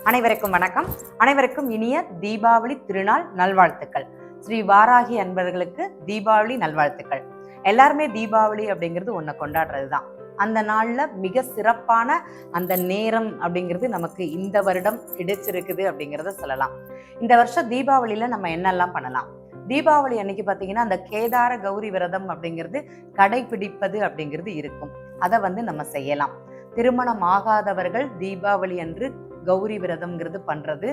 அனைவருக்கும் வணக்கம். அனைவருக்கும் இனிய தீபாவளி திருநாள் நல்வாழ்த்துக்கள். ஸ்ரீ வாராகி அன்பர்களுக்கு தீபாவளி நல்வாழ்த்துக்கள். எல்லாருமே தீபாவளி அப்படிங்கிறது ஒன்றை கொண்டாடுறது தான். அந்த நாள்ல மிக சிறப்பான அந்த நேரம் அப்படிங்கிறது நமக்கு இந்த வருடம் கிடைச்சிருக்குது அப்படிங்கிறத சொல்லலாம். இந்த வருஷம் தீபாவளியில நம்ம என்னெல்லாம் பண்ணலாம்? தீபாவளி அன்னைக்கு பார்த்தீங்கன்னா அந்த கேதார கௌரி விரதம் அப்படிங்கிறது கடைபிடிப்பது அப்படிங்கிறது இருக்கும். அதை நம்ம செய்யலாம். திருமணம் ஆகாதவர்கள் தீபாவளி அன்று கௌரி விரதம்ங்கிறது பண்றது,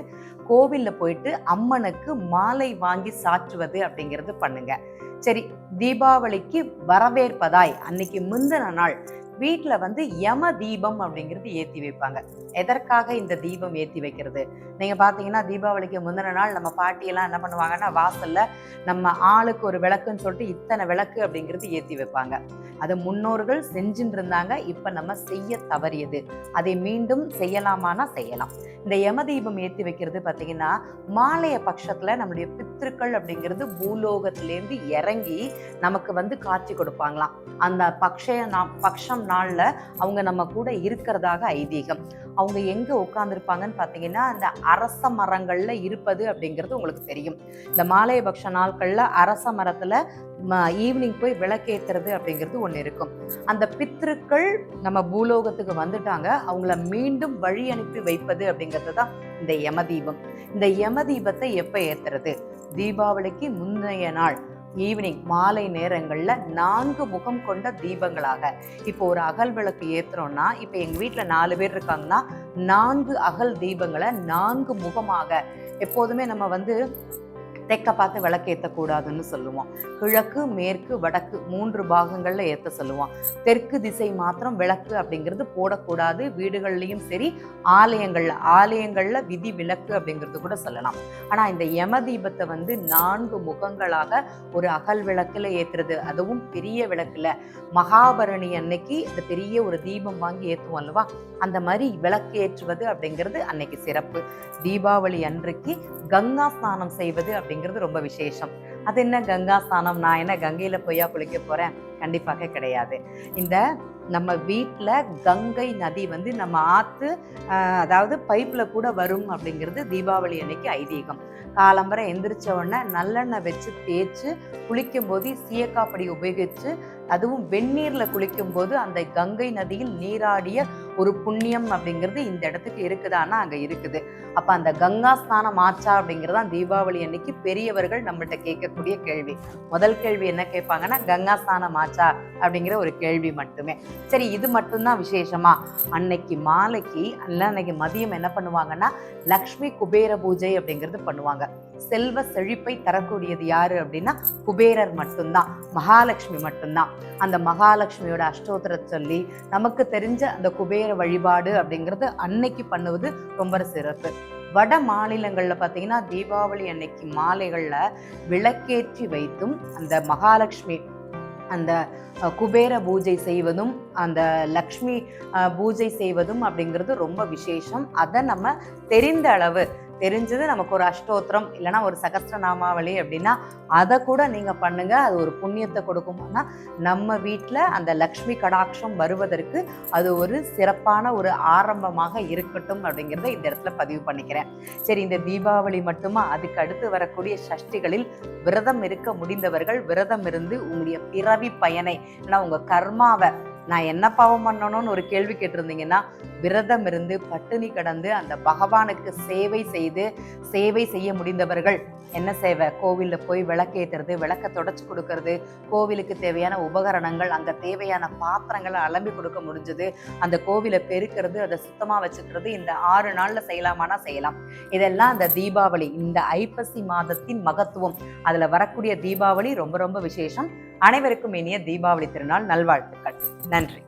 கோவில்ல போயிட்டு அம்மனுக்கு மாலை வாங்கி சாற்றுவது அப்படிங்கிறது பண்ணுங்க. சரி, தீபாவளிக்கு வரவேற்பதாய் அன்னைக்கு முந்தின நாள் வீட்டில் யம தீபம் அப்படிங்கிறது ஏற்றி வைப்பாங்க. எதற்காக இந்த தீபம் ஏற்றி வைக்கிறது? நீங்கள் பார்த்தீங்கன்னா தீபாவளிக்கு முந்தின நாள் நம்ம பாட்டியெல்லாம் என்ன பண்ணுவாங்கன்னா வாசல்ல நம்ம ஆளுக்கு ஒரு விளக்குன்னு சொல்லிட்டு இத்தனை விளக்கு அப்படிங்கிறது ஏற்றி வைப்பாங்க. அது முன்னோர்கள் செஞ்சுட்டு இருந்தாங்க. இப்போ நம்ம செய்ய தவறியது. அதை மீண்டும் செய்யலாமானா செய்யலாம். இந்த யம தீபம் ஏற்றி வைக்கிறது பார்த்தீங்கன்னா மாலைய பட்சத்தில் நம்முடைய பித்திருக்கள் அப்படிங்கிறது பூலோகத்திலேருந்து இறங்கி நமக்கு காட்சி கொடுப்பாங்களாம். அந்த பட்சம் நாள்ல அவங்க நம்ம கூட இருக்கிறதாக ஐதீகம். அவங்க எங்க உட்கார்ந்துருப்பாங்கன்னு பார்த்தீங்கன்னா அந்த அரச மரங்கள்ல இருப்பது அப்படிங்கிறது உங்களுக்கு தெரியும். இந்த மாலையபக்ஷ நாட்கள்ல அரச மரத்துல ஈவினிங் போய் விளக்கேற்றுறது அப்படிங்கிறது ஒன்று இருக்கும். அந்த பித்ருக்கள் நம்ம பூலோகத்துக்கு வந்துட்டாங்க, அவங்கள மீண்டும் வழி அனுப்பி வைப்பது அப்படிங்கிறது தான் இந்த யமதீபம். இந்த யமதீபத்தை எப்போ ஏற்றுறது? தீபாவளிக்கு முந்தைய நாள் ஈவினிங் மாலை நேரங்கள்ல 4 முகம் கொண்ட தீபங்களாக. இப்போ ஒரு அகல் விளக்கு ஏத்துறோம்னா, இப்போ எங்க வீட்டுல 4 பேர் இருக்காங்கன்னா 4 அகல் தீபங்களை 4 முகமாக. எப்போதுமே நம்ம தெற்க பார்த்து விளக்கு ஏற்றக்கூடாதுன்னு சொல்லுவோம். கிழக்கு, மேற்கு, வடக்கு 3 பாகங்கள்ல ஏற்ற சொல்லுவோம். தெற்கு திசை மாத்திரம் விளக்கு அப்படிங்கிறது போடக்கூடாது. வீடுகள்லையும் சரி, ஆலயங்கள்ல விதி விளக்கு அப்படிங்கிறது கூட சொல்லலாம். ஆனா இந்த யம தீபத்தை 4 முகங்களாக ஒரு அகல் விளக்குல ஏற்றுறது, அதுவும் பெரிய விளக்குல மகாபரணி அன்னைக்கு இந்த பெரிய ஒரு தீபம் வாங்கி ஏற்றுவோம் அல்லவா, அந்த மாதிரி விளக்கு ஏற்றுவது அப்படிங்கிறது அன்னைக்கு சிறப்பு. தீபாவளி அன்றைக்கு கங்கா ஸ்நானம் செய்வது அப்படிங்கிறது ரொம்ப விசேஷம். அது என்ன கங்கா ஸ்நானம்? நான் என்ன கங்கையில போயா குளிக்க போறேன்? கண்டிப்பாக கிடையாது. இந்த நம்ம வீட்டில் கங்கை நதி நம்ம ஆற்று அதாவது பைப்பில் கூட வரும் அப்படிங்கிறது தீபாவளி அன்னைக்கு ஐதீகம். காலம்பரை எந்திரிச்ச உடனே நல்லெண்ணெய் வச்சு தேய்ச்சி குளிக்கும் போது சீயக்காப்படி உபயோகித்து, அதுவும் வெந்நீரில் குளிக்கும் போது அந்த கங்கை நதியில் நீராடிய ஒரு புண்ணியம் அப்படிங்கிறது இந்த இடத்துக்கு இருக்குதான்னா அங்கே இருக்குது. அப்போ அந்த கங்கா ஸ்நானம் ஆச்சா அப்படிங்கிறதான் தீபாவளி அன்னைக்கு பெரியவர்கள் நம்மள்கிட்ட கேட்கக்கூடிய கேள்வி. முதல் கேள்வி என்ன கேட்பாங்கன்னா கங்கா ஸ்நானம் ஆச்சா அப்படிங்கிற ஒரு கேள்வி மட்டுமே. சரி, இது மட்டும்தான் விசேஷமா? அன்னைக்கு மாலைக்கு அன்னைக்கு மதியம் என்ன பண்ணுவாங்கன்னா லக்ஷ்மி குபேர பூஜை அப்படிங்கிறது பண்ணுவாங்க. செல்வ செழிப்பை தரக்கூடியது யாரு அப்படின்னா குபேரர் மட்டும்தான், மகாலட்சுமி மட்டும்தான். அந்த மகாலட்சுமியோட அஷ்டோத்திர சொல்லி நமக்கு தெரிஞ்ச அந்த குபேர வழிபாடு அப்படிங்கிறது அன்னைக்கு பண்ணுவது ரொம்ப சிறப்பு. வட மாநிலங்கள்ல பார்த்தீங்கன்னா தீபாவளி அன்னைக்கு மாலைகள்ல விளக்கேற்றி வைத்தும் அந்த மகாலட்சுமி அந்த குபேர பூஜை செய்வதும் அந்த லக்ஷ்மி பூஜை செய்வதும் அப்படிங்கிறது ரொம்ப விசேஷம். அதை நம்ம தெரிந்த அளவு தெரிஞ்சது நமக்கு ஒரு அஷ்டோத்திரம் இல்லைன்னா ஒரு சகஸ்ரநாமாவளி அப்படின்னா அதை கூட நீங்க பண்ணுங்க. அது ஒரு புண்ணியத்தை கொடுக்கும்னா நம்ம வீட்டில் அந்த லக்ஷ்மி கடாட்சம் வருவதற்கு அது ஒரு சிறப்பான ஒரு ஆரம்பமாக இருக்கட்டும் அப்படிங்கிறத இந்த இடத்துல பதிவு பண்ணிக்கிறேன். சரி, இந்த தீபாவளி மட்டுமா? அதுக்கு அடுத்து வரக்கூடிய சஷ்டிகளில் விரதம் இருக்க முடிந்தவர்கள் விரதம் இருந்து உங்களுடைய பிறவி பயனை, ஏன்னா உங்க கர்மாவை, நான் என்ன பாவம் பண்ணணும்னு ஒரு கேள்வி கேட்டிருந்தீங்கன்னா விரதம் இருந்து பட்டினி கடந்து அந்த பகவானுக்கு சேவை செய்ய முடிந்தவர்கள் என்ன சேவை? கோவிலில் போய் விளக்கேற்றுறது, விளக்க தொடச்சி கொடுக்கறது, கோவிலுக்கு தேவையான உபகரணங்கள், அங்கே தேவையான பாத்திரங்களை அலம்பி கொடுக்க முடிஞ்சது, அந்த கோவிலை பெருக்கிறது, அதை சுத்தமாக வச்சுக்கிறது, இந்த 6 நாளில் செய்யலாமானா செய்யலாம். இதெல்லாம் அந்த தீபாவளி, இந்த ஐப்பசி மாதத்தின் மகத்துவம். அதில் வரக்கூடிய தீபாவளி ரொம்ப ரொம்ப விசேஷம். அனைவருக்கும் இனிய தீபாவளி திருநாள் நல்வாழ்த்துக்கள். நன்றி.